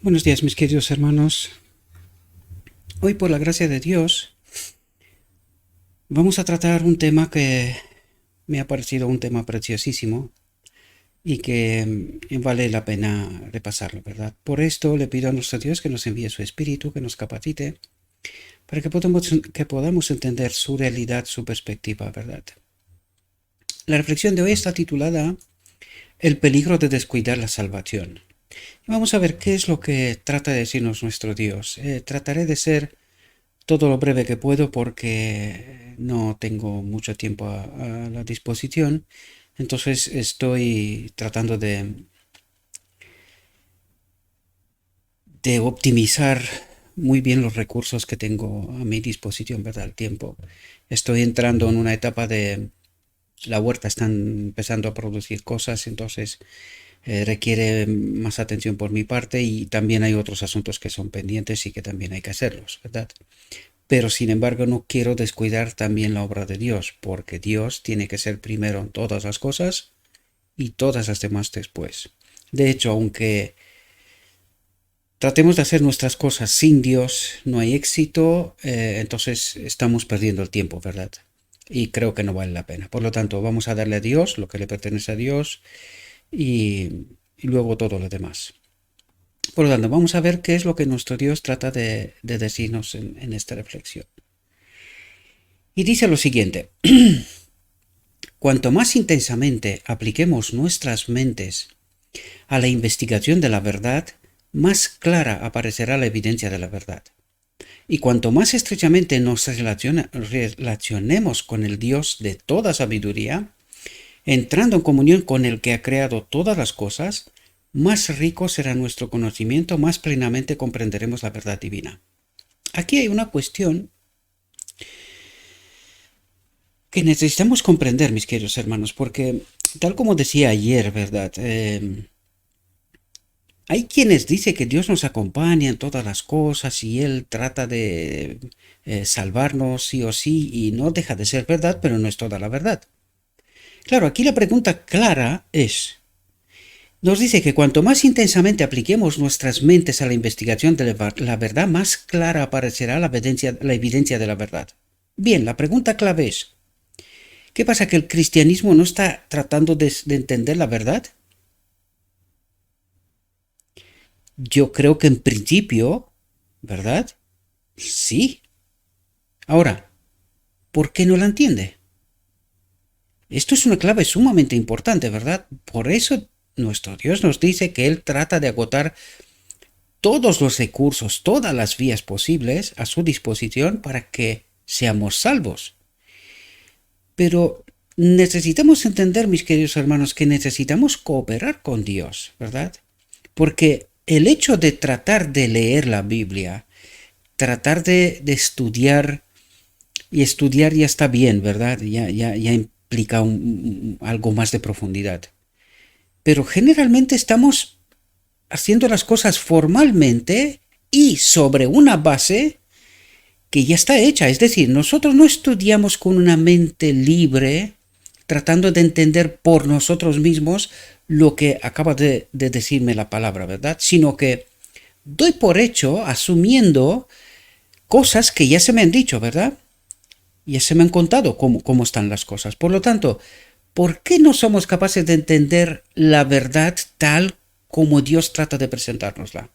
Buenos días, mis queridos hermanos. Hoy, por la gracia de Dios, vamos a tratar un tema que me ha parecido un tema preciosísimo y que vale la pena repasarlo, ¿verdad? Por esto le pido a nuestro Dios que nos envíe su Espíritu, que nos capacite, para que podamos entender su realidad, su perspectiva, ¿verdad? La reflexión de hoy está titulada El peligro de descuidar la salvación. Y vamos a ver qué es lo que trata de decirnos nuestro Dios. Trataré de ser todo lo breve que puedo porque no tengo mucho tiempo a la disposición. Entonces estoy tratando de optimizar muy bien los recursos que tengo a mi disposición, ¿verdad? El tiempo. Estoy entrando en una etapa de la huerta, están empezando a producir cosas, entonces requiere más atención por mi parte y también hay otros asuntos que son pendientes y que también hay que hacerlos, ¿verdad? Pero sin embargo no quiero descuidar también la obra de Dios, porque Dios tiene que ser primero en todas las cosas y todas las demás después. De hecho, aunque tratemos de hacer nuestras cosas sin Dios, no hay éxito, entonces estamos perdiendo el tiempo, ¿verdad? Y creo que no vale la pena. Por lo tanto, vamos a darle a Dios lo que le pertenece a Dios y luego todo lo demás. Por lo tanto, vamos a ver qué es lo que nuestro Dios trata de decirnos en esta reflexión. Y dice lo siguiente: cuanto más intensamente apliquemos nuestras mentes a la investigación de la verdad, más clara aparecerá la evidencia de la verdad. Y cuanto más estrechamente nos relacionemos con el Dios de toda sabiduría, entrando en comunión con el que ha creado todas las cosas, más rico será nuestro conocimiento, más plenamente comprenderemos la verdad divina. Aquí hay una cuestión que necesitamos comprender, mis queridos hermanos, porque tal como decía ayer, ¿verdad? Hay quienes dicen que Dios nos acompaña en todas las cosas y Él trata de salvarnos sí o sí y no deja de ser verdad, pero no es toda la verdad. Claro, aquí la pregunta clara nos dice que cuanto más intensamente apliquemos nuestras mentes a la investigación de la verdad, más clara aparecerá la evidencia de la verdad. Bien, la pregunta clave es, ¿qué pasa? ¿Que el cristianismo no está tratando de entender la verdad? Yo creo que en principio, ¿verdad? Sí. Ahora, ¿por qué no la entiende? Esto es una clave sumamente importante, ¿verdad? Por eso nuestro Dios nos dice que Él trata de agotar todos los recursos, todas las vías posibles a su disposición para que seamos salvos. Pero necesitamos entender, mis queridos hermanos, que necesitamos cooperar con Dios, ¿verdad? Porque el hecho de tratar de leer la Biblia, tratar de estudiar, y estudiar ya está bien, ¿verdad? Ya implica algo más de profundidad. Pero generalmente estamos haciendo las cosas formalmente y sobre una base que ya está hecha. Es decir, nosotros no estudiamos con una mente libre, tratando de entender por nosotros mismos lo que acaba de decirme la palabra, ¿verdad? Sino que doy por hecho, asumiendo cosas que ya se me han dicho, ¿verdad? Ya se me han contado cómo están las cosas. Por lo tanto, ¿por qué no somos capaces de entender la verdad tal como Dios trata de presentárnosla?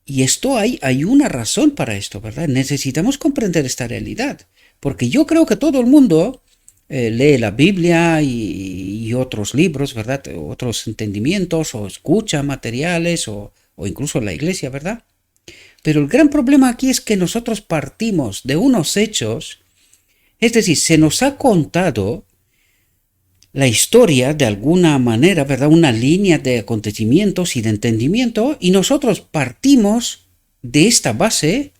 Y esto hay una razón para esto, ¿verdad? Necesitamos comprender esta realidad. Porque yo creo que todo el mundo lee la Biblia y otros libros, ¿verdad? Otros entendimientos, o escucha materiales, o incluso la iglesia, ¿verdad? Pero el gran problema aquí es que nosotros partimos de unos hechos, es decir, se nos ha contado la historia de alguna manera, ¿verdad? Una línea de acontecimientos y de entendimiento, y nosotros partimos de esta base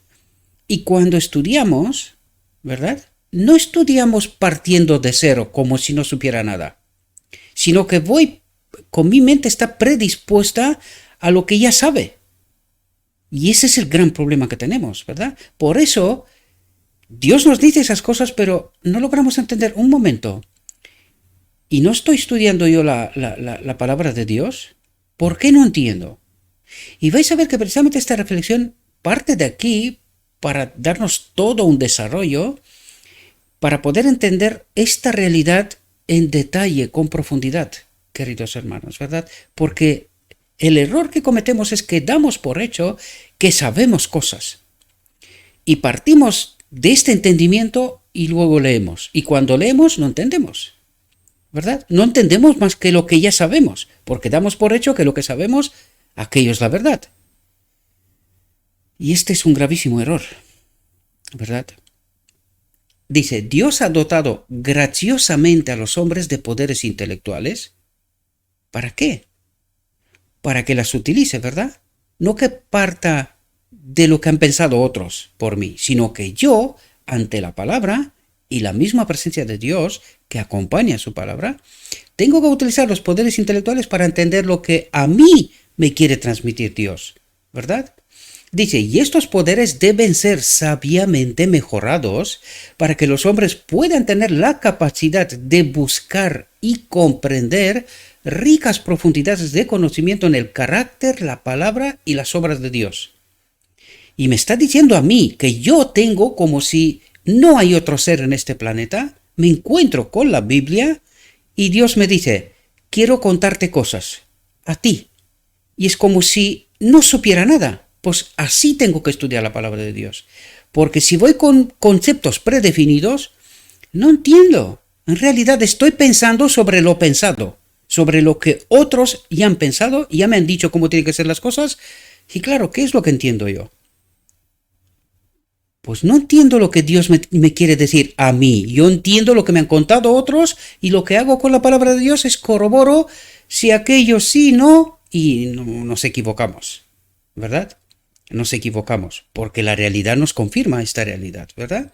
y cuando estudiamos, ¿verdad? No estudiamos partiendo de cero como si no supiera nada, sino que con mi mente está predispuesta a lo que ya sabe. Y ese es el gran problema que tenemos, ¿verdad? Por eso Dios nos dice esas cosas, pero no logramos entender un momento. ¿Y no estoy estudiando yo la palabra de Dios? ¿Por qué no entiendo? Y vais a ver que precisamente esta reflexión parte de aquí para darnos todo un desarrollo para poder entender esta realidad en detalle, con profundidad, queridos hermanos, ¿verdad? Porque el error que cometemos es que damos por hecho que sabemos cosas y partimos de este entendimiento y luego leemos. Y cuando leemos no entendemos, ¿verdad? No entendemos más que lo que ya sabemos, porque damos por hecho que lo que sabemos, aquello es la verdad. Y este es un gravísimo error, ¿verdad? Dice, Dios ha dotado graciosamente a los hombres de poderes intelectuales. ¿Para qué? Para que las utilice, ¿verdad? No que parta de lo que han pensado otros por mí, sino que yo, ante la palabra y la misma presencia de Dios que acompaña su palabra, tengo que utilizar los poderes intelectuales para entender lo que a mí me quiere transmitir Dios, ¿verdad? Dice, y estos poderes deben ser sabiamente mejorados para que los hombres puedan tener la capacidad de buscar y comprender ricas profundidades de conocimiento en el carácter, la palabra y las obras de Dios. Y me está diciendo a mí que yo tengo, como si no hay otro ser en este planeta, me encuentro con la Biblia y Dios me dice, quiero contarte cosas, a ti. Y es como si no supiera nada. Pues así tengo que estudiar la palabra de Dios. Porque si voy con conceptos predefinidos, no entiendo. En realidad estoy pensando sobre lo pensado, sobre lo que otros ya han pensado, ya me han dicho cómo tienen que ser las cosas. Y claro, ¿qué es lo que entiendo yo? Pues no entiendo lo que Dios me quiere decir a mí. Yo entiendo lo que me han contado otros y lo que hago con la palabra de Dios es corroboro si aquello sí, no, y no nos equivocamos, ¿verdad? Nos equivocamos, porque la realidad nos confirma esta realidad, ¿verdad?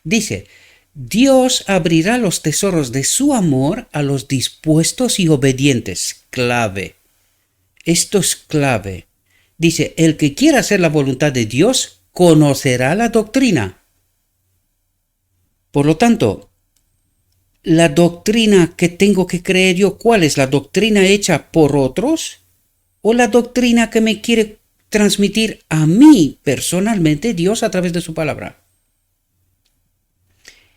Dice, Dios abrirá los tesoros de su amor a los dispuestos y obedientes. Clave. Esto es clave. Dice, el que quiera hacer la voluntad de Dios conocerá la doctrina. Por lo tanto, la doctrina que tengo que creer yo, ¿cuál es? ¿La doctrina hecha por otros? ¿O la doctrina que me quiere transmitir a mí personalmente Dios a través de su palabra?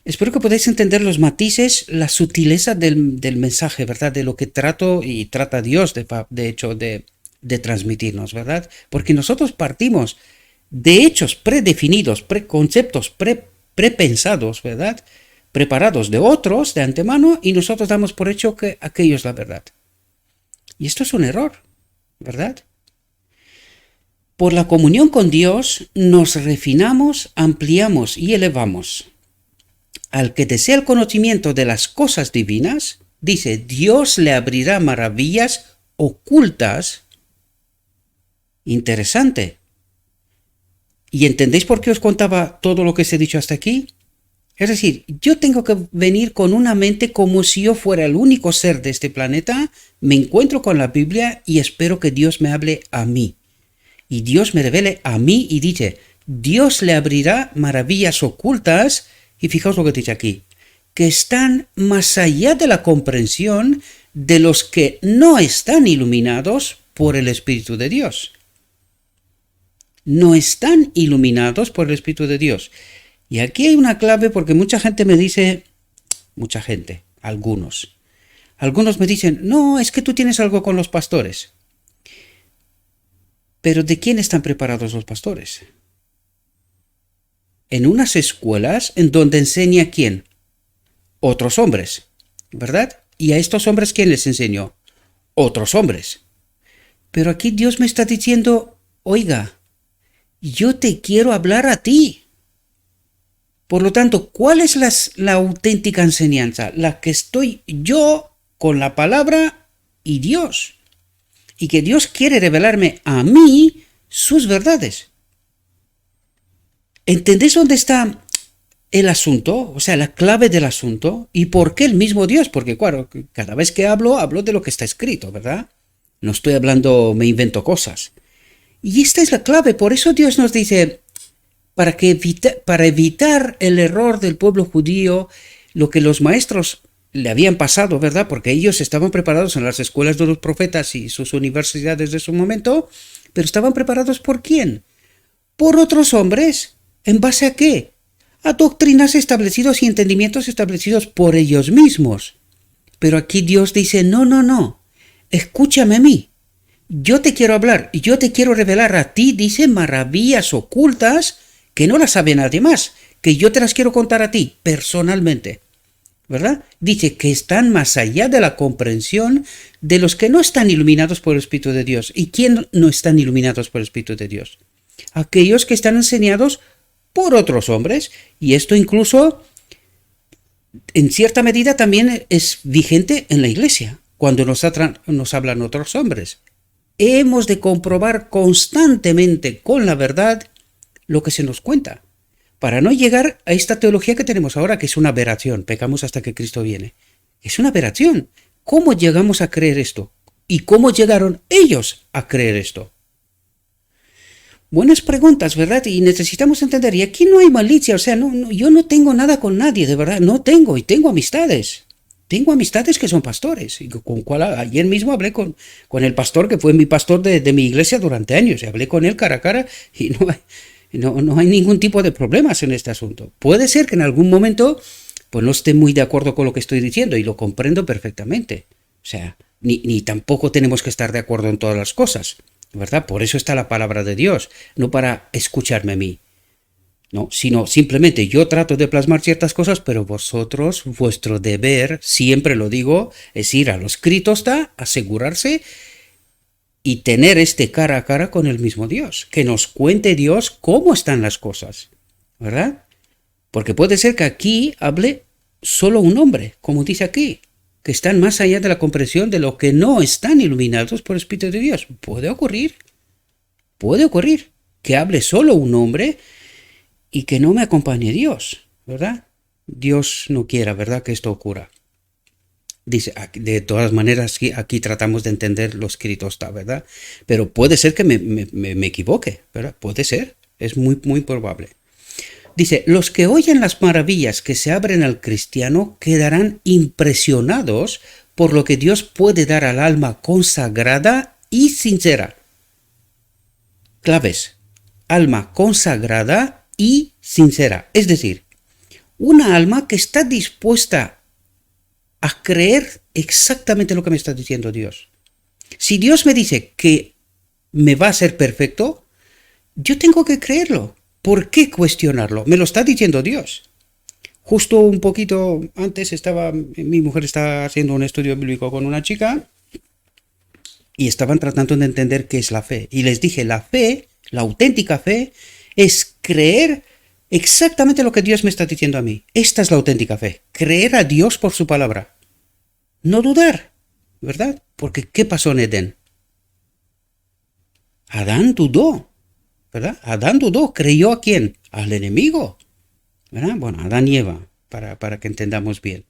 Espero que podáis entender los matices, la sutileza del mensaje, ¿verdad? De lo que trato y trata Dios, de hecho, de transmitirnos, ¿verdad? Porque nosotros partimos de hechos predefinidos, preconceptos prepensados, ¿verdad? Preparados de otros de antemano y nosotros damos por hecho que aquello es la verdad. Y esto es un error, ¿verdad? Por la comunión con Dios nos refinamos, ampliamos y elevamos. Al que desea el conocimiento de las cosas divinas, dice, Dios le abrirá maravillas ocultas. Interesante. ¿Y entendéis por qué os contaba todo lo que os he dicho hasta aquí? Es decir, yo tengo que venir con una mente como si yo fuera el único ser de este planeta, me encuentro con la Biblia y espero que Dios me hable a mí. Y Dios me revele a mí y dice, Dios le abrirá maravillas ocultas, y fijaos lo que dice aquí, que están más allá de la comprensión de los que no están iluminados por el Espíritu de Dios. No están iluminados por el Espíritu de Dios. Y aquí hay una clave porque mucha gente me dice, algunos me dicen, no, es que tú tienes algo con los pastores. Pero ¿de quién están preparados los pastores? En unas escuelas en donde enseña ¿quién? Otros hombres, ¿verdad? ¿Y a estos hombres quién les enseñó? Otros hombres. Pero aquí Dios me está diciendo, oiga, yo te quiero hablar a ti. Por lo tanto, ¿cuál es la auténtica enseñanza? La que estoy yo con la palabra y Dios. Y que Dios quiere revelarme a mí sus verdades. ¿Entendéis dónde está el asunto? O sea, la clave del asunto. ¿Y por qué el mismo Dios? Porque, claro, cada vez que hablo de lo que está escrito, ¿verdad? No estoy hablando, me invento cosas. Y esta es la clave. Por eso Dios nos dice, para evitar el error del pueblo judío, lo que los maestros le habían pasado, ¿verdad? Porque ellos estaban preparados en las escuelas de los profetas y sus universidades de su momento, pero estaban preparados ¿por quién? Por otros hombres. ¿En base a qué? A doctrinas establecidas y entendimientos establecidos por ellos mismos. Pero aquí Dios dice, no, no, no, escúchame a mí. Yo te quiero hablar y yo te quiero revelar a ti, dice, maravillas ocultas que no las sabe nadie más, que yo te las quiero contar a ti personalmente. ¿Verdad? Dice que están más allá de la comprensión de los que no están iluminados por el Espíritu de Dios. ¿Y quién no están iluminados por el Espíritu de Dios? Aquellos que están enseñados por otros hombres, y esto incluso en cierta medida también es vigente en la iglesia, cuando nos hablan otros hombres. Hemos de comprobar constantemente con la verdad lo que se nos cuenta, para no llegar a esta teología que tenemos ahora, que es una aberración, pecamos hasta que Cristo viene. Es una aberración. ¿Cómo llegamos a creer esto? ¿Y cómo llegaron ellos a creer esto? Buenas preguntas, ¿verdad? Y necesitamos entender, y aquí no hay malicia, o sea, yo no tengo nada con nadie, de verdad, no tengo, y tengo amistades. Tengo amistades que son pastores, y con cual ayer mismo hablé con el pastor que fue mi pastor de mi iglesia durante años, y hablé con él cara a cara, y no hay ningún tipo de problemas en este asunto. Puede ser que en algún momento pues no esté muy de acuerdo con lo que estoy diciendo, y lo comprendo perfectamente. O sea, ni tampoco tenemos que estar de acuerdo en todas las cosas, ¿verdad? Por eso está la palabra de Dios, no para escucharme a mí, no, sino simplemente yo trato de plasmar ciertas cosas, pero vosotros, vuestro deber, siempre lo digo, es ir a lo escrito está, asegurarse y tener este cara a cara con el mismo Dios, que nos cuente Dios cómo están las cosas, ¿verdad? Porque puede ser que aquí hable solo un hombre, como dice aquí, que están más allá de la comprensión de lo que no están iluminados por el Espíritu de Dios. Puede ocurrir que hable solo un hombre y que no me acompañe Dios, ¿verdad? Dios no quiera, ¿verdad?, que esto ocurra. Dice, de todas maneras, aquí tratamos de entender lo escrito está, ¿verdad? Pero puede ser que me equivoque, ¿verdad? Puede ser, es muy, muy probable. Dice, los que oyen las maravillas que se abren al cristiano quedarán impresionados por lo que Dios puede dar al alma consagrada y sincera. Claves, alma consagrada y sincera. Es decir, una alma que está dispuesta a creer exactamente lo que me está diciendo Dios. Si Dios me dice que me va a ser perfecto, yo tengo que creerlo. ¿Por qué cuestionarlo? Me lo está diciendo Dios. Justo un poquito antes mi mujer estaba haciendo un estudio bíblico con una chica y estaban tratando de entender qué es la fe. Y les dije, la fe, la auténtica fe, es creer exactamente lo que Dios me está diciendo a mí. Esta es la auténtica fe. Creer a Dios por su palabra. No dudar, ¿verdad? Porque ¿qué pasó en Edén? Adán dudó, ¿verdad? Adán dudó, ¿creyó a quién? Al enemigo, ¿verdad? Bueno, Adán y Eva, para que entendamos bien.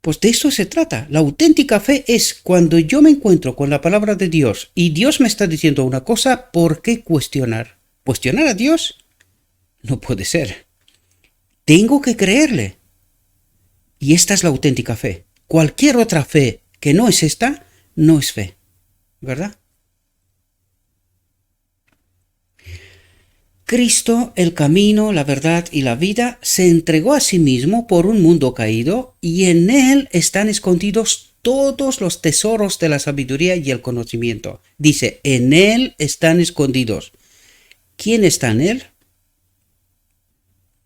Pues de eso se trata. La auténtica fe es cuando yo me encuentro con la palabra de Dios y Dios me está diciendo una cosa, ¿por qué cuestionar? ¿Cuestionar a Dios? No puede ser. Tengo que creerle. Y esta es la auténtica fe. Cualquier otra fe que no es esta, no es fe, ¿verdad? Cristo, el camino, la verdad y la vida, se entregó a sí mismo por un mundo caído y en él están escondidos todos los tesoros de la sabiduría y el conocimiento. Dice, en él están escondidos. ¿Quién está en él?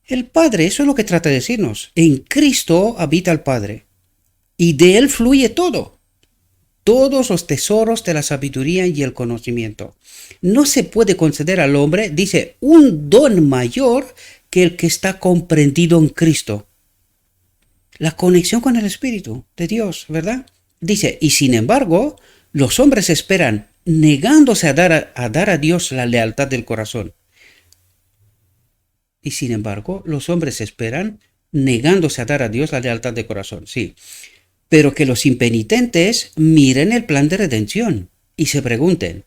El Padre, eso es lo que trata de decirnos. En Cristo habita el Padre y de él fluye todo. Todos los tesoros de la sabiduría y el conocimiento. No se puede conceder al hombre, dice, un don mayor que el que está comprendido en Cristo. La conexión con el Espíritu de Dios, ¿verdad? Dice, y sin embargo, los hombres esperan, negándose a dar a Dios la lealtad del corazón. Y sin embargo, los hombres esperan, negándose a dar a Dios la lealtad del corazón, sí. Pero que los impenitentes miren el plan de redención y se pregunten,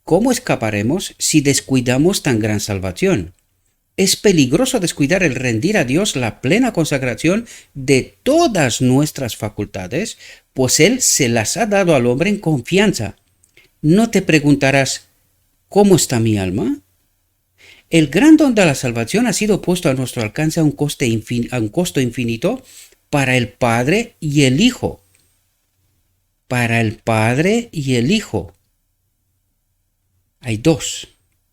¿cómo escaparemos si descuidamos tan gran salvación? Es peligroso descuidar el rendir a Dios la plena consagración de todas nuestras facultades, pues Él se las ha dado al hombre en confianza. No te preguntarás, ¿cómo está mi alma? El gran don de la salvación ha sido puesto a nuestro alcance a un costo infinito para el Padre y el Hijo. Para el Padre y el Hijo. Hay dos,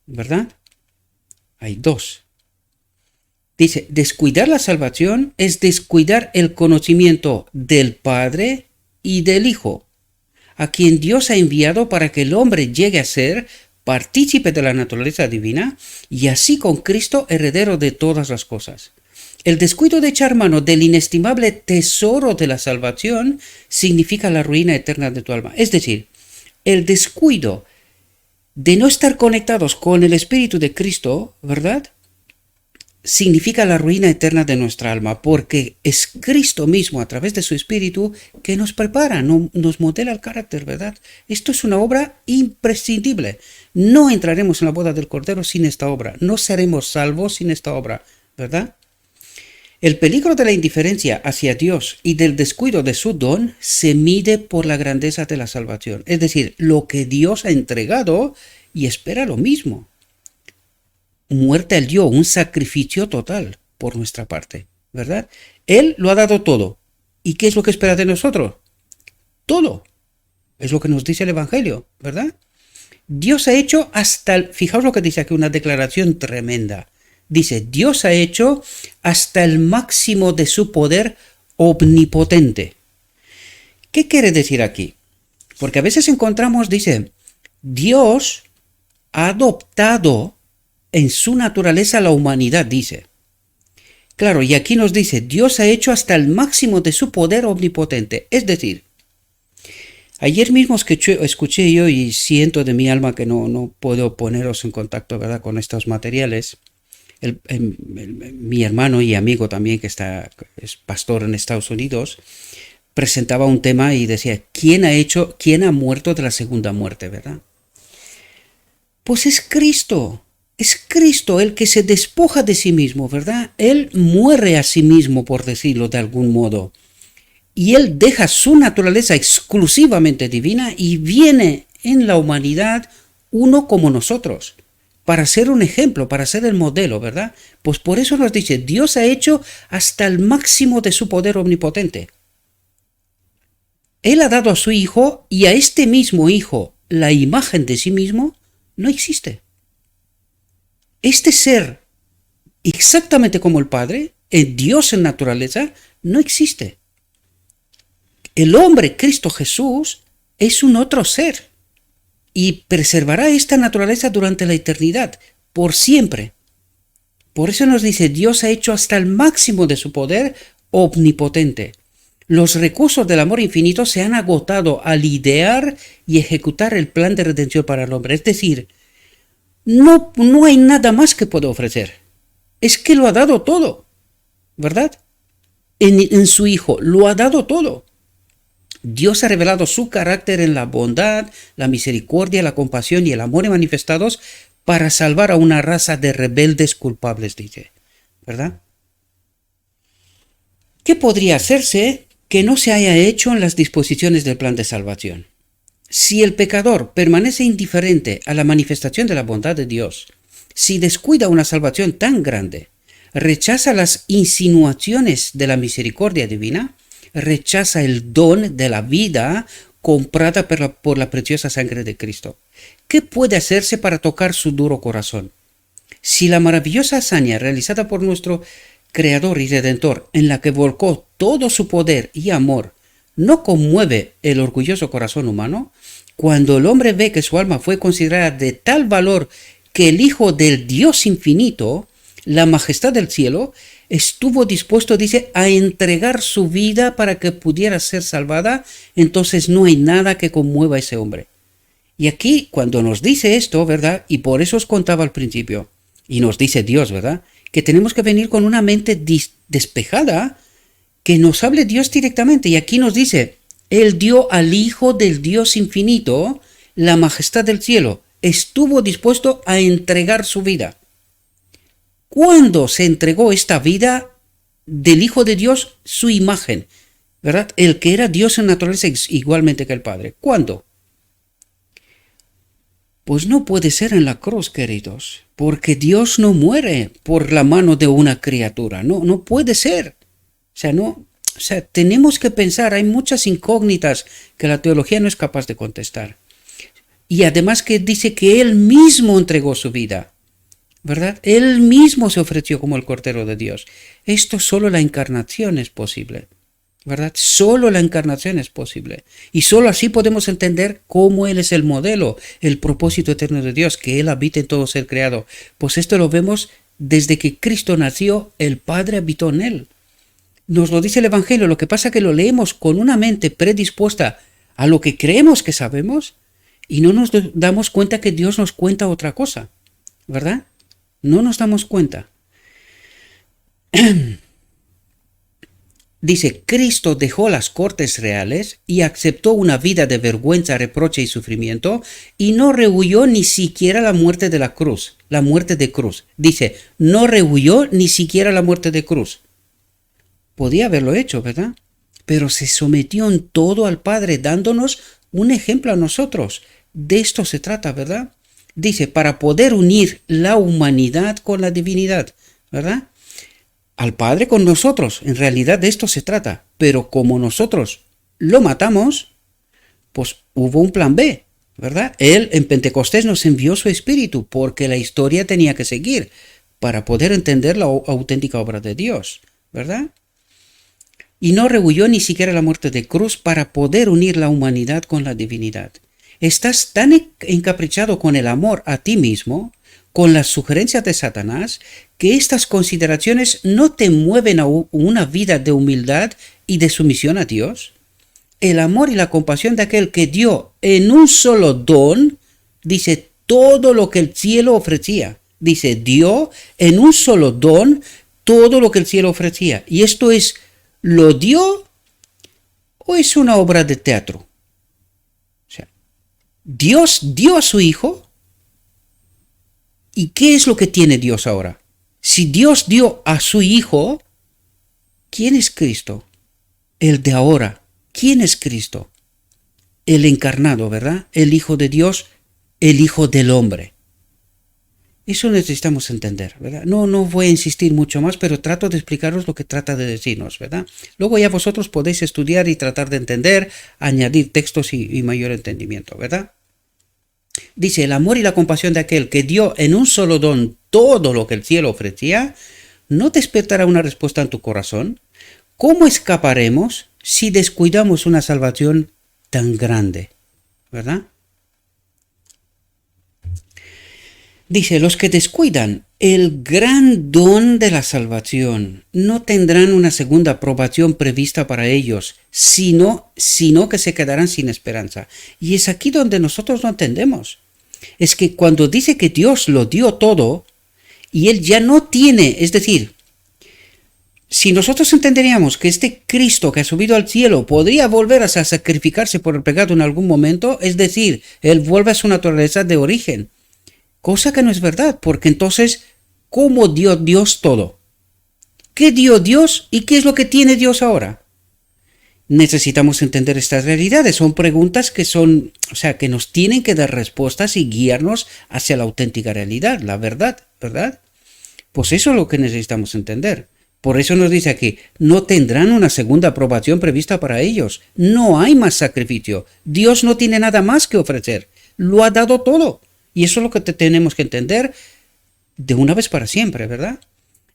¿verdad? Hay dos. Dice, descuidar la salvación es descuidar el conocimiento del Padre y del Hijo, a quien Dios ha enviado para que el hombre llegue a ser partícipe de la naturaleza divina y así con Cristo heredero de todas las cosas. El descuido de echar mano del inestimable tesoro de la salvación significa la ruina eterna de tu alma. Es decir, el descuido de no estar conectados con el Espíritu de Cristo, ¿verdad?, significa la ruina eterna de nuestra alma, porque es Cristo mismo a través de su Espíritu que nos prepara, nos modela el carácter, ¿verdad? Esto es una obra imprescindible. No entraremos en la boda del Cordero sin esta obra, no seremos salvos sin esta obra, ¿verdad? El peligro de la indiferencia hacia Dios y del descuido de su don se mide por la grandeza de la salvación, es decir, lo que Dios ha entregado y espera lo mismo. Muerte Él dio, un sacrificio total por nuestra parte, ¿verdad? Él lo ha dado todo. ¿Y qué es lo que espera de nosotros? Todo. Es lo que nos dice el Evangelio, ¿verdad? Dios ha hecho fijaos lo que dice aquí, una declaración tremenda. Dice, Dios ha hecho hasta el máximo de su poder omnipotente. ¿Qué quiere decir aquí? Porque a veces encontramos, dice, Dios ha adoptado en su naturaleza la humanidad, dice. Claro, y aquí nos dice, Dios ha hecho hasta el máximo de su poder omnipotente. Es decir, ayer mismo escuché yo y siento de mi alma que no puedo poneros en contacto, ¿verdad?, con estos materiales. Mi hermano y amigo también, que es pastor en Estados Unidos, presentaba un tema y decía, ¿quién ha muerto de la segunda muerte, verdad? Pues es Cristo. Es Cristo el que se despoja de sí mismo, ¿verdad? Él muere a sí mismo, por decirlo de algún modo. Y Él deja su naturaleza exclusivamente divina y viene en la humanidad uno como nosotros, para ser un ejemplo, para ser el modelo, ¿verdad? Pues por eso nos dice, Dios ha hecho hasta el máximo de su poder omnipotente. Él ha dado a su Hijo y a este mismo Hijo la imagen de sí mismo no existe. Este ser, exactamente como el Padre, el Dios en naturaleza, no existe. El hombre, Cristo Jesús, es un otro ser y preservará esta naturaleza durante la eternidad, por siempre. Por eso nos dice, Dios ha hecho hasta el máximo de su poder omnipotente. Los recursos del amor infinito se han agotado al idear y ejecutar el plan de redención para el hombre. Es decir, no hay nada más que pueda ofrecer. Es que lo ha dado todo, ¿verdad? En su Hijo lo ha dado todo. Dios ha revelado su carácter en la bondad, la misericordia, la compasión y el amor manifestados para salvar a una raza de rebeldes culpables, dice, ¿verdad? ¿Qué podría hacerse que no se haya hecho en las disposiciones del plan de salvación? Si el pecador permanece indiferente a la manifestación de la bondad de Dios, si descuida una salvación tan grande, rechaza las insinuaciones de la misericordia divina, rechaza el don de la vida comprada por la preciosa sangre de Cristo, ¿qué puede hacerse para tocar su duro corazón? Si la maravillosa hazaña realizada por nuestro Creador y Redentor, en la que volcó todo su poder y amor, no conmueve el orgulloso corazón humano, cuando el hombre ve que su alma fue considerada de tal valor que el Hijo del Dios infinito, la majestad del cielo, estuvo dispuesto, dice, a entregar su vida para que pudiera ser salvada, entonces no hay nada que conmueva a ese hombre. Y aquí, cuando nos dice esto, ¿verdad?, y por eso os contaba al principio, y nos dice Dios, ¿verdad?, que tenemos que venir con una mente despejada, que nos hable Dios directamente. Y aquí nos dice, Él dio al Hijo del Dios infinito la majestad del cielo. Estuvo dispuesto a entregar su vida. ¿Cuándo se entregó esta vida del Hijo de Dios, su imagen? ¿Verdad? El que era Dios en naturaleza igualmente que el Padre. ¿Cuándo? Pues no puede ser en la cruz, queridos, porque Dios no muere por la mano de una criatura. No puede ser. Tenemos que pensar, hay muchas incógnitas que la teología no es capaz de contestar. Y además que dice que Él mismo entregó su vida, ¿verdad? Él mismo se ofreció como el Cordero de Dios. Esto solo la encarnación es posible, ¿verdad? Solo la encarnación es posible. Y solo así podemos entender cómo Él es el modelo, el propósito eterno de Dios, que Él habita en todo ser creado. Pues esto lo vemos desde que Cristo nació, el Padre habitó en Él. Nos lo dice el Evangelio, lo que pasa es que lo leemos con una mente predispuesta a lo que creemos que sabemos y no nos damos cuenta que Dios nos cuenta otra cosa, ¿verdad? No nos damos cuenta. Dice, Cristo dejó las cortes reales y aceptó una vida de vergüenza, reproche y sufrimiento y no rehuyó ni siquiera la muerte de la cruz, la muerte de cruz. Dice, no rehuyó ni siquiera la muerte de cruz. Podía haberlo hecho, ¿verdad? Pero se sometió en todo al Padre, dándonos un ejemplo a nosotros. De esto se trata, ¿verdad? Dice, para poder unir la humanidad con la divinidad, ¿verdad? Al Padre con nosotros. En realidad de esto se trata. Pero como nosotros lo matamos, pues hubo un plan B, ¿verdad? Él en Pentecostés nos envió su Espíritu porque la historia tenía que seguir para poder entender la auténtica obra de Dios, ¿verdad? Y no rehuyó ni siquiera la muerte de cruz para poder unir la humanidad con la divinidad. Estás tan encaprichado con el amor a ti mismo, con las sugerencias de Satanás, que estas consideraciones no te mueven a una vida de humildad y de sumisión a Dios. El amor y la compasión de aquel que dio en un solo don, dice, todo lo que el cielo ofrecía. Dice, dio en un solo don todo lo que el cielo ofrecía. Y esto es, ¿lo dio o es una obra de teatro? O sea, Dios dio a su Hijo. ¿Y qué es lo que tiene Dios ahora? Si Dios dio a su Hijo, ¿quién es Cristo? El de ahora. ¿Quién es Cristo? El encarnado, ¿verdad? El Hijo de Dios, el Hijo del hombre. Eso necesitamos entender, ¿verdad? No voy a insistir mucho más, pero trato de explicaros lo que trata de decirnos, ¿verdad? Luego ya vosotros podéis estudiar y tratar de entender, añadir textos y mayor entendimiento, ¿verdad? Dice, el amor y la compasión de aquel que dio en un solo don todo lo que el cielo ofrecía, ¿no despertará una respuesta en tu corazón? ¿Cómo escaparemos si descuidamos una salvación tan grande? ¿Verdad? Dice, los que descuidan el gran don de la salvación no tendrán una segunda aprobación prevista para ellos, sino que se quedarán sin esperanza. Y es aquí donde nosotros no entendemos. Es que cuando dice que Dios lo dio todo y Él ya no tiene, es decir, si nosotros entenderíamos que este Cristo que ha subido al cielo podría volver a sacrificarse por el pecado en algún momento, es decir, Él vuelve a su naturaleza de origen. Cosa que no es verdad, porque entonces, ¿cómo dio Dios todo? ¿Qué dio Dios y qué es lo que tiene Dios ahora? Necesitamos entender estas realidades. Son preguntas que que nos tienen que dar respuestas y guiarnos hacia la auténtica realidad, la verdad, ¿verdad? Pues eso es lo que necesitamos entender. Por eso nos dice aquí, no tendrán una segunda aprobación prevista para ellos. No hay más sacrificio. Dios no tiene nada más que ofrecer. Lo ha dado todo. Y eso es lo que tenemos que entender de una vez para siempre, ¿verdad?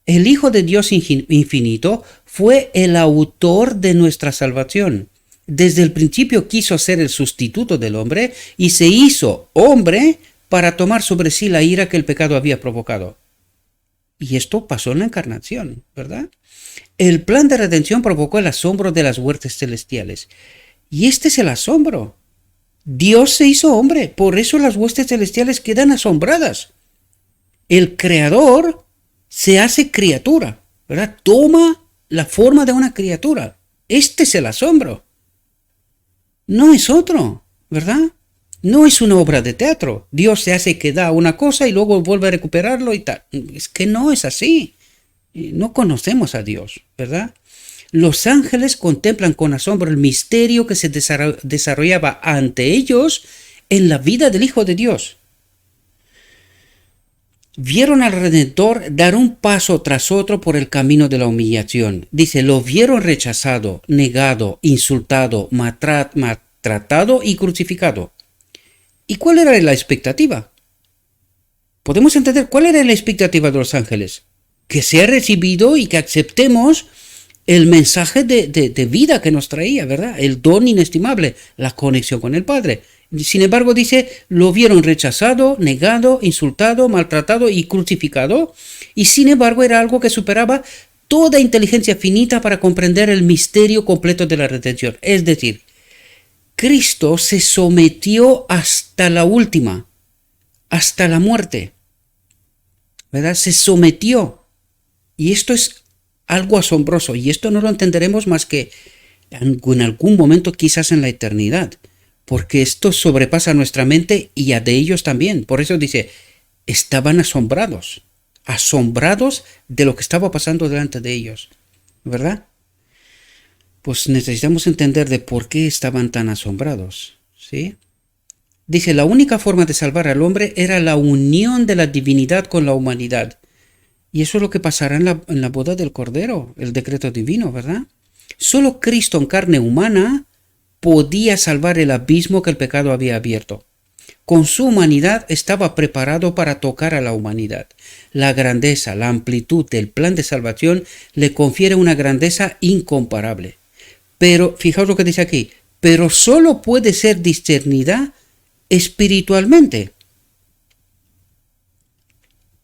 El Hijo de Dios infinito fue el autor de nuestra salvación. Desde el principio quiso ser el sustituto del hombre y se hizo hombre para tomar sobre sí la ira que el pecado había provocado. Y esto pasó en la encarnación, ¿verdad? El plan de redención provocó el asombro de las huestes celestiales. Y este es el asombro. Dios se hizo hombre, por eso las huestes celestiales quedan asombradas. El Creador se hace criatura, ¿verdad? Toma la forma de una criatura. Este es el asombro. No es otro, ¿verdad? No es una obra de teatro. Dios se hace que da una cosa y luego vuelve a recuperarlo y tal. Es que no es así. No conocemos a Dios, ¿verdad? Los ángeles contemplan con asombro el misterio que se desarrollaba ante ellos en la vida del Hijo de Dios. Vieron al Redentor dar un paso tras otro por el camino de la humillación. Dice, lo vieron rechazado, negado, insultado, maltratado y crucificado. ¿Y cuál era la expectativa? Podemos entender cuál era la expectativa de los ángeles. Que sea recibido y que aceptemos el mensaje de vida que nos traía, ¿verdad? El don inestimable, la conexión con el Padre. Sin embargo, dice, lo vieron rechazado, negado, insultado, maltratado y crucificado. Y sin embargo, era algo que superaba toda inteligencia finita para comprender el misterio completo de la redención. Es decir, Cristo se sometió hasta la última, hasta la muerte, ¿verdad? Se sometió. Y esto es algo asombroso, y esto no lo entenderemos más que en algún momento, quizás en la eternidad, porque esto sobrepasa nuestra mente y a de ellos también. Por eso dice, estaban asombrados de lo que estaba pasando delante de ellos, ¿verdad? Pues necesitamos entender de por qué estaban tan asombrados, ¿sí? Dice, la única forma de salvar al hombre era la unión de la divinidad con la humanidad. Y eso es lo que pasará en la boda del Cordero, el decreto divino, ¿verdad? Solo Cristo en carne humana podía salvar el abismo que el pecado había abierto. Con su humanidad estaba preparado para tocar a la humanidad. La grandeza, la amplitud del plan de salvación le confiere una grandeza incomparable. Pero, fijaos lo que dice aquí, pero solo puede ser discernida espiritualmente.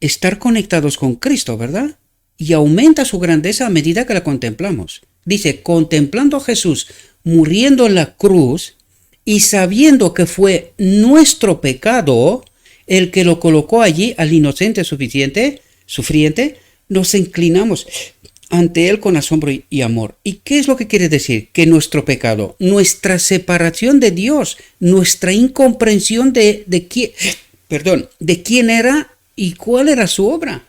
Estar conectados con Cristo, ¿verdad? Y aumenta su grandeza a medida que la contemplamos. Dice, contemplando a Jesús muriendo en la cruz y sabiendo que fue nuestro pecado el que lo colocó allí al inocente sufriente, nos inclinamos ante él con asombro y amor. ¿Y qué es lo que quiere decir? Que nuestro pecado, nuestra separación de Dios, nuestra incomprensión de quién era y cuál era su obra.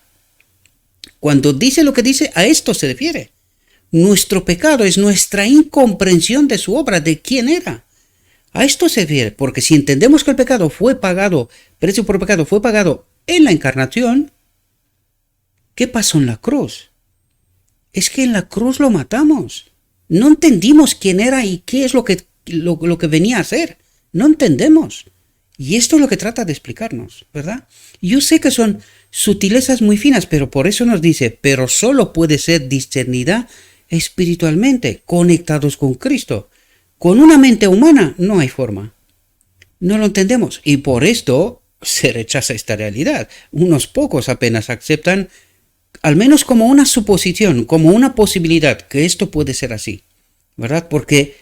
Cuando dice lo que dice, a esto se refiere. Nuestro pecado es nuestra incomprensión de su obra, de quién era. A esto se refiere, porque si entendemos que el pecado fue pagado, precio por pecado fue pagado en la encarnación, ¿qué pasó en la cruz? Es que en la cruz lo matamos. No entendimos quién era y qué es lo que venía a hacer. No entendemos. Y esto es lo que trata de explicarnos, ¿verdad? Yo sé que son sutilezas muy finas, pero por eso nos dice, pero solo puede ser discernida espiritualmente, conectados con Cristo. Con una mente humana no hay forma. No lo entendemos y por esto se rechaza esta realidad. Unos pocos apenas aceptan, al menos como una suposición, como una posibilidad, que esto puede ser así, ¿verdad? Porque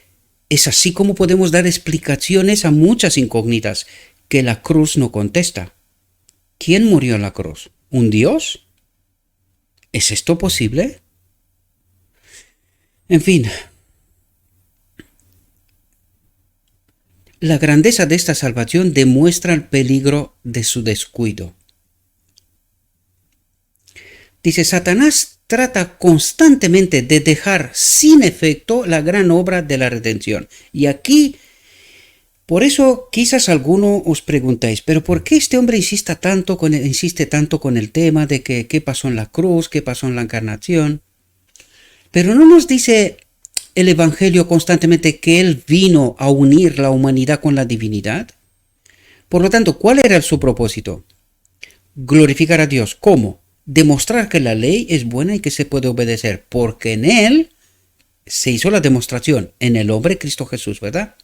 es así como podemos dar explicaciones a muchas incógnitas que la cruz no contesta. ¿Quién murió en la cruz? ¿Un Dios? ¿Es esto posible? En fin, la grandeza de esta salvación demuestra el peligro de su descuido. Dice, Satanás trata constantemente de dejar sin efecto la gran obra de la redención. Y aquí, por eso quizás alguno os preguntáis, pero ¿por qué este hombre insiste tanto con el tema de que qué pasó en la cruz, qué pasó en la encarnación? Pero no nos dice el Evangelio constantemente que Él vino a unir la humanidad con la divinidad. Por lo tanto, ¿cuál era su propósito? Glorificar a Dios. ¿Cómo? Demostrar que la ley es buena y que se puede obedecer, porque en Él se hizo la demostración, en el hombre Cristo Jesús, ¿verdad?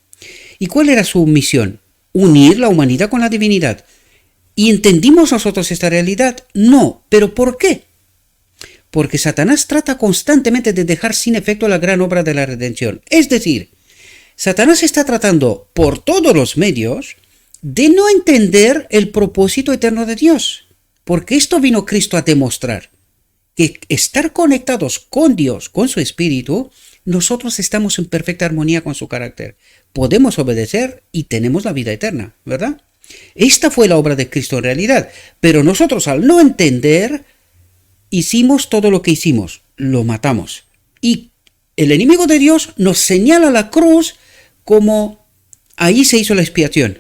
¿Y cuál era su misión? Unir la humanidad con la divinidad. ¿Y entendimos nosotros esta realidad? No. ¿Pero por qué? Porque Satanás trata constantemente de dejar sin efecto la gran obra de la redención. Es decir, Satanás está tratando por todos los medios de no entender el propósito eterno de Dios. Porque esto vino Cristo a demostrar, que estar conectados con Dios, con su Espíritu, nosotros estamos en perfecta armonía con su carácter. podemos obedecer y tenemos la vida eterna, ¿verdad? Esta fue la obra de Cristo en realidad, pero nosotros al no entender, hicimos todo lo que hicimos, lo matamos. Y el enemigo de Dios nos señala la cruz como ahí se hizo la expiación.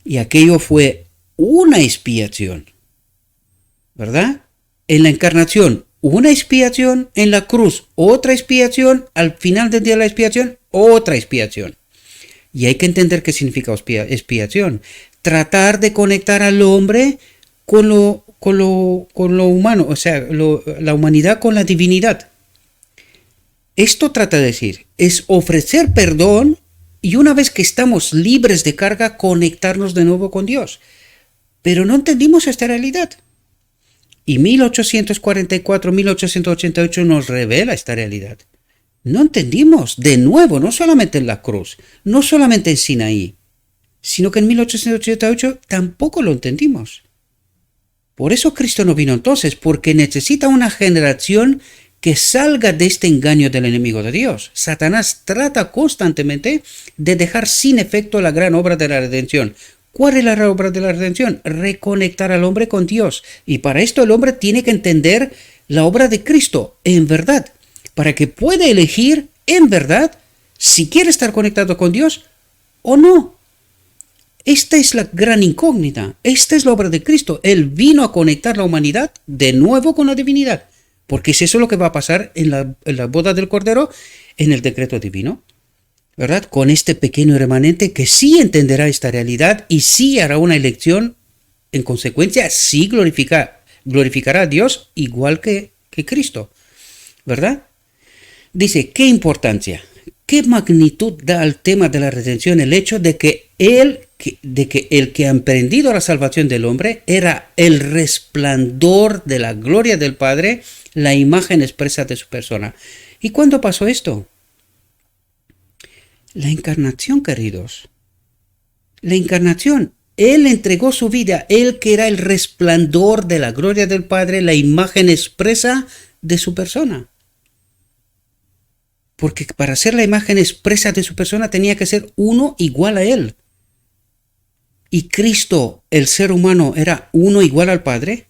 Y aquello fue una expiación, ¿verdad? En la encarnación, una expiación, en la cruz, otra expiación, al final del día de la expiación, otra expiación. Y hay que entender qué significa expiación. Tratar de conectar al hombre con lo humano, o sea, la humanidad con la divinidad. Esto trata de decir, es ofrecer perdón y una vez que estamos libres de carga, conectarnos de nuevo con Dios. Pero no entendimos esta realidad. Y 1844-1888 nos revela esta realidad. No entendimos, de nuevo, no solamente en la cruz, no solamente en Sinaí, sino que en 1888 tampoco lo entendimos. Por eso Cristo no vino entonces, porque necesita una generación que salga de este engaño del enemigo de Dios. Satanás trata constantemente de dejar sin efecto la gran obra de la redención. ¿Cuál es la obra de la redención? Reconectar al hombre con Dios. Y para esto el hombre tiene que entender la obra de Cristo en verdad, para que pueda elegir en verdad si quiere estar conectado con Dios o no. Esta es la gran incógnita. Esta es la obra de Cristo. Él vino a conectar la humanidad de nuevo con la divinidad, porque es eso lo que va a pasar en la boda del Cordero, en el decreto divino, ¿verdad? Con este pequeño remanente que sí entenderá esta realidad y sí hará una elección, en consecuencia, sí glorificará a Dios igual que Cristo, ¿verdad? Dice, ¿qué importancia, qué magnitud da al tema de la redención el hecho de que el que ha emprendido la salvación del hombre era el resplandor de la gloria del Padre, la imagen expresa de su persona? ¿Y cuándo pasó esto? La encarnación, queridos. La encarnación. Él entregó su vida, él que era el resplandor de la gloria del Padre, la imagen expresa de su persona. Porque para ser la imagen expresa de su persona tenía que ser uno igual a él. ¿Y Cristo, el ser humano, era uno igual al Padre?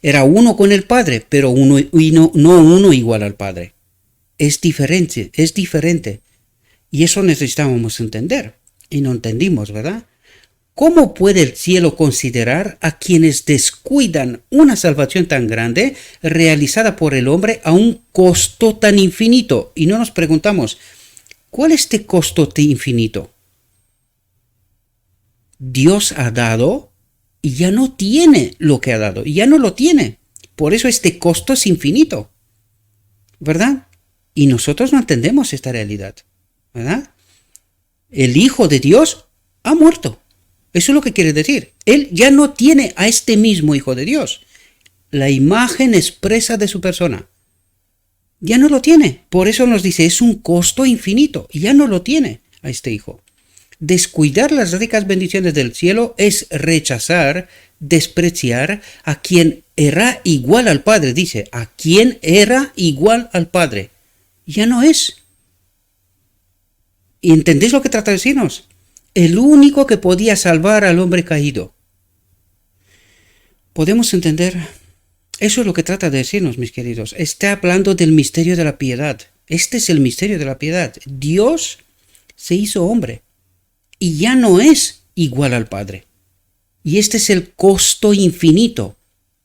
Era uno con el Padre, pero no uno igual al Padre. Es diferente, es diferente. Y eso necesitábamos entender. Y no entendimos, ¿verdad? ¿Cómo puede el cielo considerar a quienes descuidan una salvación tan grande realizada por el hombre a un costo tan infinito? Y no nos preguntamos, ¿cuál es este costo tan infinito? Dios ha dado y ya no tiene lo que ha dado, y ya no lo tiene. Por eso este costo es infinito, ¿verdad? Y nosotros no entendemos esta realidad, ¿verdad? El Hijo de Dios ha muerto. Eso es lo que quiere decir. Él ya no tiene a este mismo Hijo de Dios, la imagen expresa de su persona. Ya no lo tiene. Por eso nos dice, es un costo infinito. Ya no lo tiene a este Hijo. Descuidar las ricas bendiciones del cielo es rechazar, despreciar a quien era igual al Padre. Dice, a quien era igual al Padre. Ya no es. ¿Y entendéis lo que trata de decirnos? El único que podía salvar al hombre caído. ¿Podemos entender? Eso es lo que trata de decirnos, mis queridos. Está hablando del misterio de la piedad. Este es el misterio de la piedad. Dios se hizo hombre y ya no es igual al Padre. Y este es el costo infinito.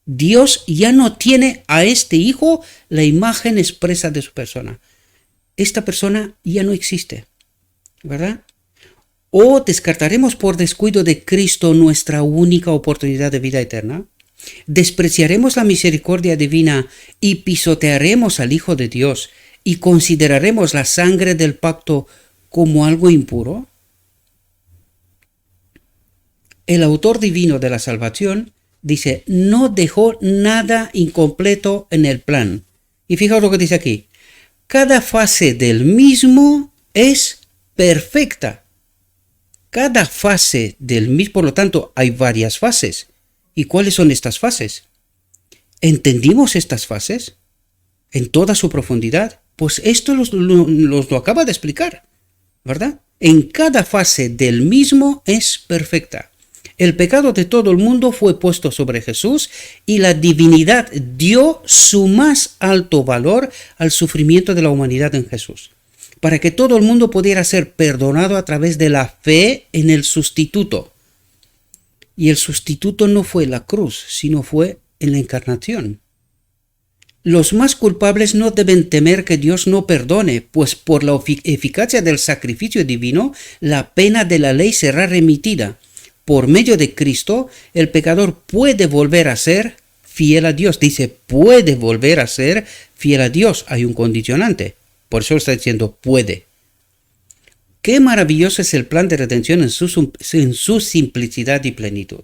Dios ya no tiene a este Hijo la imagen expresa de su persona. Esta persona ya no existe, ¿verdad? ¿O descartaremos por descuido de Cristo nuestra única oportunidad de vida eterna? ¿Despreciaremos la misericordia divina y pisotearemos al Hijo de Dios y consideraremos la sangre del pacto como algo impuro? El autor divino de la salvación dice, no dejó nada incompleto en el plan. Y fijaos lo que dice aquí. Cada fase del mismo es perfecta. Cada fase del mismo, por lo tanto, hay varias fases. ¿Y cuáles son estas fases? ¿Entendimos estas fases en toda su profundidad? Pues esto lo acaba de explicar. ¿verdad? En cada fase del mismo es perfecta. El pecado de todo el mundo fue puesto sobre Jesús y la divinidad dio su más alto valor al sufrimiento de la humanidad en Jesús, para que todo el mundo pudiera ser perdonado a través de la fe en el sustituto. Y el sustituto no fue la cruz, sino fue en la encarnación. Los más culpables no deben temer que Dios no perdone, pues por la eficacia del sacrificio divino, la pena de la ley será remitida. Por medio de Cristo, el pecador puede volver a ser fiel a Dios. Dice, puede volver a ser fiel a Dios. Hay un condicionante. Por eso está diciendo puede. Qué maravilloso es el plan de redención en su simplicidad y plenitud.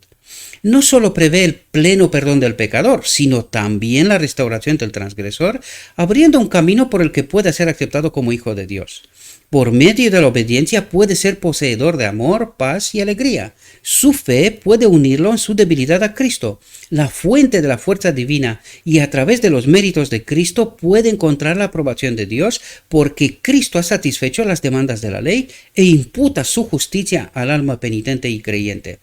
No solo prevé el pleno perdón del pecador, sino también la restauración del transgresor, abriendo un camino por el que pueda ser aceptado como hijo de Dios. Por medio de la obediencia puede ser poseedor de amor, paz y alegría. Su fe puede unirlo en su debilidad a Cristo, la fuente de la fuerza divina, y a través de los méritos de Cristo puede encontrar la aprobación de Dios, porque Cristo ha satisfecho las demandas de la ley e imputa su justicia al alma penitente y creyente.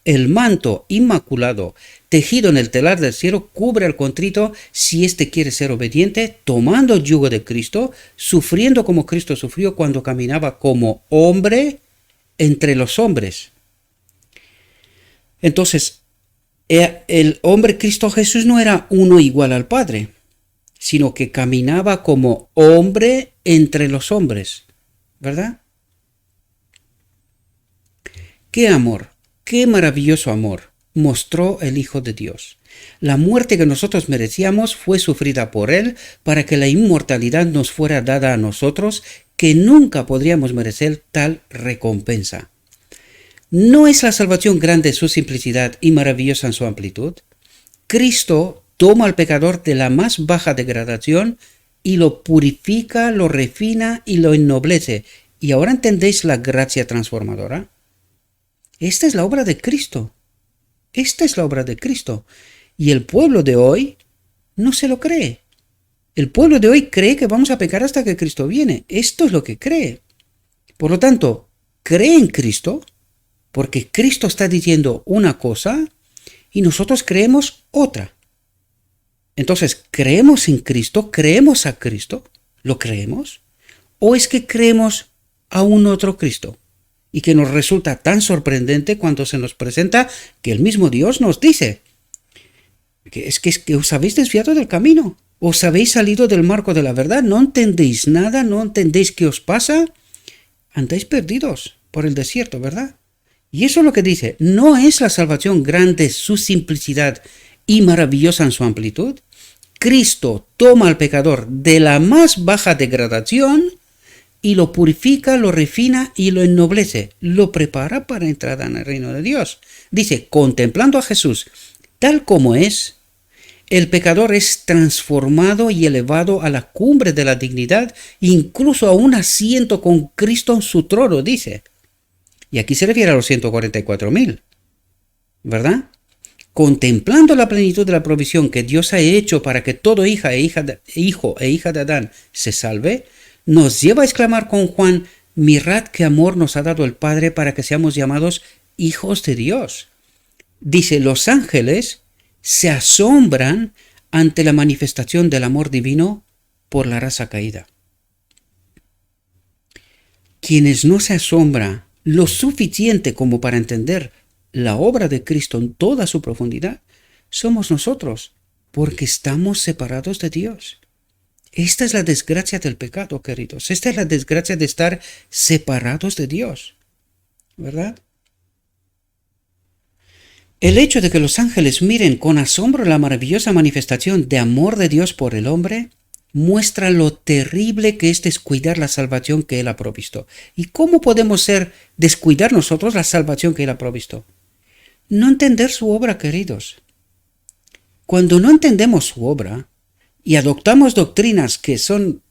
El manto inmaculado, tejido en el telar del cielo, cubre al contrito si éste quiere ser obediente, tomando el yugo de Cristo, sufriendo como Cristo sufrió cuando caminaba como hombre entre los hombres. Entonces, el hombre Cristo Jesús no era uno igual al Padre, sino que caminaba como hombre entre los hombres, ¿verdad? ¡Qué amor! ¡Qué maravilloso amor mostró el Hijo de Dios! La muerte que nosotros merecíamos fue sufrida por Él para que la inmortalidad nos fuera dada a nosotros, que nunca podríamos merecer tal recompensa. ¿No es la salvación grande su simplicidad y maravillosa en su amplitud? Cristo toma al pecador de la más baja degradación y lo purifica, lo refina y lo ennoblece. ¿Y ahora entendéis la gracia transformadora? Esta es la obra de Cristo. Esta es la obra de Cristo. Y el pueblo de hoy no se lo cree. El pueblo de hoy cree que vamos a pecar hasta que Cristo viene. Esto es lo que cree. Por lo tanto, cree en Cristo, porque Cristo está diciendo una cosa y nosotros creemos otra. Entonces, ¿creemos en Cristo? ¿Creemos a Cristo? ¿Lo creemos? ¿O es que creemos a un otro Cristo? Y que nos resulta tan sorprendente cuando se nos presenta que el mismo Dios nos dice que es que os habéis desviado del camino, os habéis salido del marco de la verdad, no entendéis nada, no entendéis qué os pasa, andáis perdidos por el desierto, ¿verdad? Y eso es lo que dice, ¿no es la salvación grande su simplicidad y maravillosa en su amplitud? Cristo toma al pecador de la más baja degradación y lo purifica, lo refina y lo ennoblece, lo prepara para entrada en el reino de Dios. Dice, contemplando a Jesús tal como es, el pecador es transformado y elevado a la cumbre de la dignidad, incluso a un asiento con Cristo en su trono, dice. Y aquí se refiere a los 144.000, ¿verdad? Contemplando la plenitud de la provisión que Dios ha hecho para que todo hijo e hija de Adán se salve, nos lleva a exclamar con Juan, mirad qué amor nos ha dado el Padre para que seamos llamados hijos de Dios. Dice, los ángeles se asombran ante la manifestación del amor divino por la raza caída. Quienes no se asombran lo suficiente como para entender la obra de Cristo en toda su profundidad, somos nosotros, porque estamos separados de Dios. Esta es la desgracia del pecado, queridos. Esta es la desgracia de estar separados de Dios, ¿verdad? El hecho de que los ángeles miren con asombro la maravillosa manifestación de amor de Dios por el hombre muestra lo terrible que es descuidar la salvación que Él ha provisto. ¿Y cómo podemos descuidar nosotros la salvación que Él ha provisto? No entender su obra, queridos. Cuando no entendemos su obra y adoptamos doctrinas que son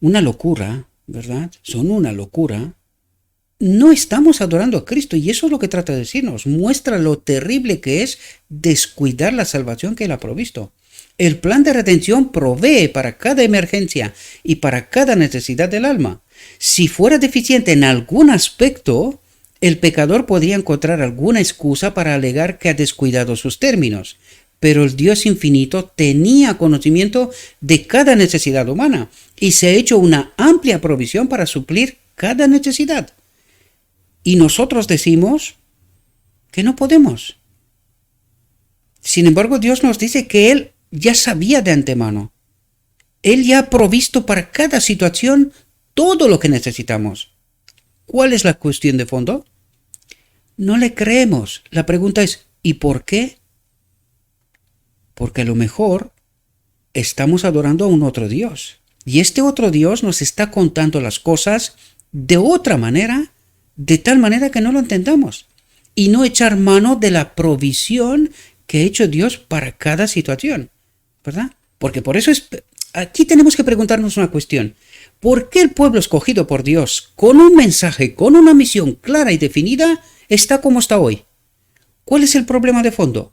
una locura, ¿verdad? Son una locura. No estamos adorando a Cristo y eso es lo que trata de decirnos. Muestra lo terrible que es descuidar la salvación que Él ha provisto. El plan de redención provee para cada emergencia y para cada necesidad del alma. Si fuera deficiente en algún aspecto, el pecador podría encontrar alguna excusa para alegar que ha descuidado sus términos, pero el Dios infinito tenía conocimiento de cada necesidad humana y se ha hecho una amplia provisión para suplir cada necesidad. Y nosotros decimos que no podemos. Sin embargo, Dios nos dice que Él ya sabía de antemano. Él ya ha provisto para cada situación todo lo que necesitamos. ¿Cuál es la cuestión de fondo? No le creemos. La pregunta es, ¿y por qué? Porque a lo mejor estamos adorando a un otro Dios. Y este otro Dios nos está contando las cosas de otra manera, de tal manera que no lo entendamos. Y no echar mano de la provisión que ha hecho Dios para cada situación. ¿Verdad? Porque por eso aquí tenemos que preguntarnos una cuestión. ¿Por qué el pueblo escogido por Dios, con un mensaje, con una misión clara y definida, está como está hoy? ¿Cuál es el problema de fondo?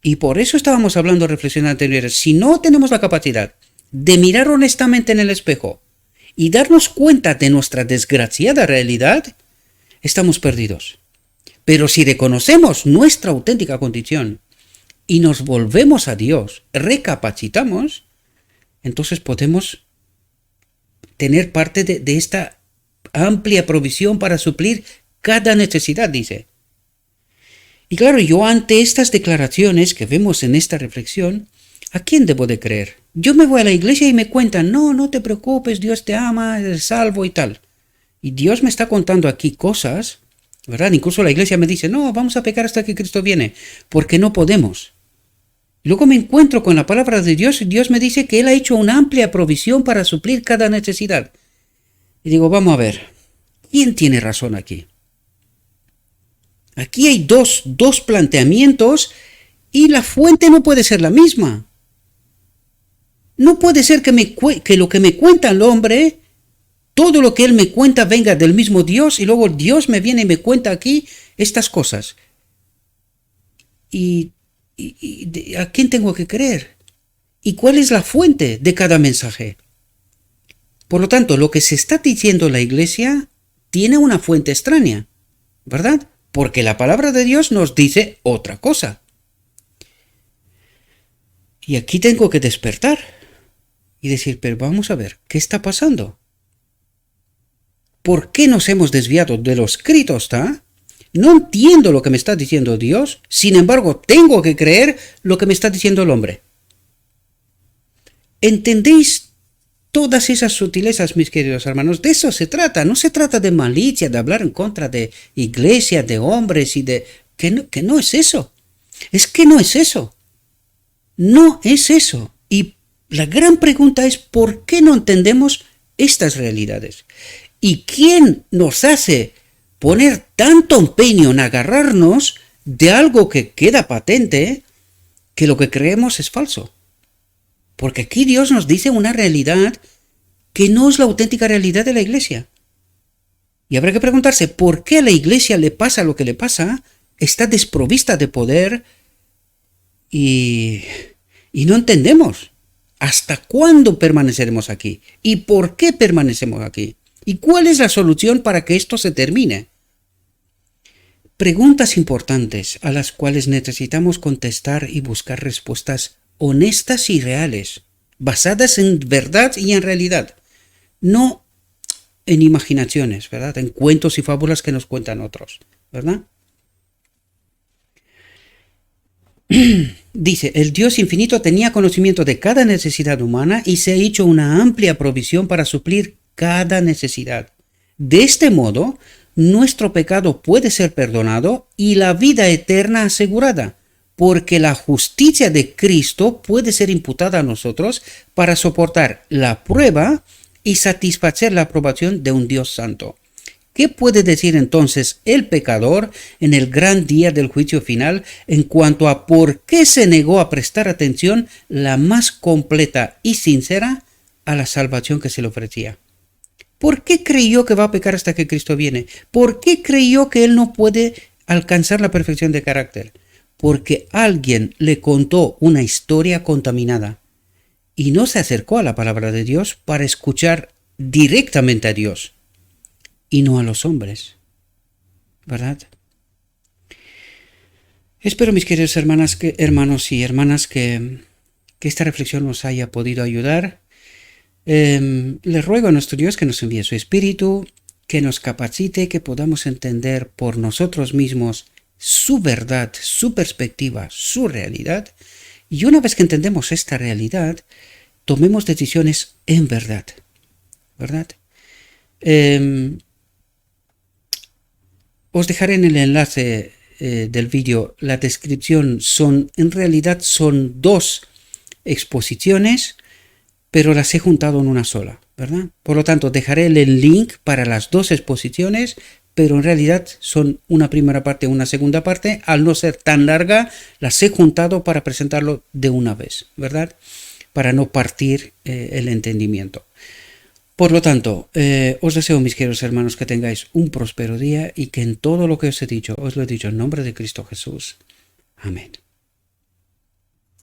Y por eso estábamos hablando en reflexiones anteriores. Si no tenemos la capacidad de mirar honestamente en el espejo y darnos cuenta de nuestra desgraciada realidad, estamos perdidos. Pero si reconocemos nuestra auténtica condición y nos volvemos a Dios, recapacitamos, entonces podemos tener parte de esta amplia provisión para suplir cada necesidad, dice. Y claro, yo ante estas declaraciones que vemos en esta reflexión, ¿a quién debo de creer? Yo me voy a la iglesia y me cuentan, no te preocupes, Dios te ama, eres salvo y tal. Y Dios me está contando aquí cosas, ¿verdad? Incluso la iglesia me dice, no, vamos a pecar hasta que Cristo viene, porque no podemos. Luego me encuentro con la palabra de Dios y Dios me dice que Él ha hecho una amplia provisión para suplir cada necesidad. Y digo, vamos a ver, ¿quién tiene razón aquí? Aquí hay dos planteamientos y la fuente no puede ser la misma. No puede ser que lo que me cuenta el hombre, todo lo que él me cuenta venga del mismo Dios y luego Dios me viene y me cuenta aquí estas cosas. ¿Y a quién tengo que creer? ¿Y cuál es la fuente de cada mensaje? Por lo tanto, lo que se está diciendo la iglesia tiene una fuente extraña, ¿verdad? Porque la palabra de Dios nos dice otra cosa. Y aquí tengo que despertar y decir, pero vamos a ver, ¿qué está pasando? ¿Por qué nos hemos desviado de lo escrito está? No entiendo lo que me está diciendo Dios, sin embargo, tengo que creer lo que me está diciendo el hombre. ¿Entendéis todas esas sutilezas, mis queridos hermanos? De eso se trata. No se trata de malicia, de hablar en contra de iglesia, de hombres y de... Que no es eso. Es que no es eso. No es eso. Y la gran pregunta es ¿por qué no entendemos estas realidades? ¿Y quién nos hace poner tanto empeño en agarrarnos de algo que queda patente que lo que creemos es falso? Porque aquí Dios nos dice una realidad que no es la auténtica realidad de la iglesia. Y habrá que preguntarse, ¿por qué a la iglesia le pasa lo que le pasa? Está desprovista de poder y no entendemos. ¿Hasta cuándo permaneceremos aquí? ¿Y por qué permanecemos aquí? ¿Y cuál es la solución para que esto se termine? Preguntas importantes a las cuales necesitamos contestar y buscar respuestas honestas y reales, basadas en verdad y en realidad, no en imaginaciones, ¿verdad? En cuentos y fábulas que nos cuentan otros, ¿verdad? Dice, el Dios infinito tenía conocimiento de cada necesidad humana y se ha hecho una amplia provisión para suplir cada necesidad. De este modo, nuestro pecado puede ser perdonado y la vida eterna asegurada, porque la justicia de Cristo puede ser imputada a nosotros para soportar la prueba y satisfacer la aprobación de un Dios santo. ¿Qué puede decir entonces el pecador en el gran día del juicio final en cuanto a por qué se negó a prestar atención la más completa y sincera a la salvación que se le ofrecía? ¿Por qué creyó que va a pecar hasta que Cristo viene? ¿Por qué creyó que él no puede alcanzar la perfección de carácter? Porque alguien le contó una historia contaminada y no se acercó a la palabra de Dios para escuchar directamente a Dios, y no a los hombres, ¿verdad? Espero, mis queridos hermanos y hermanas, que esta reflexión nos haya podido ayudar. Le ruego a nuestro Dios que nos envíe su Espíritu, que nos capacite, que podamos entender por nosotros mismos su verdad, su perspectiva, su realidad. Y una vez que entendemos esta realidad, tomemos decisiones en verdad, ¿verdad? Os dejaré en el enlace del vídeo la descripción. En realidad son dos exposiciones, pero las he juntado en una sola, ¿verdad? Por lo tanto, dejaré el link para las dos exposiciones, pero en realidad son una primera parte y una segunda parte. Al no ser tan larga, las he juntado para presentarlo de una vez, ¿verdad? Para no partir el entendimiento. Por lo tanto, os deseo, mis queridos hermanos, que tengáis un próspero día y que en todo lo que os he dicho, os lo he dicho en nombre de Cristo Jesús. Amén.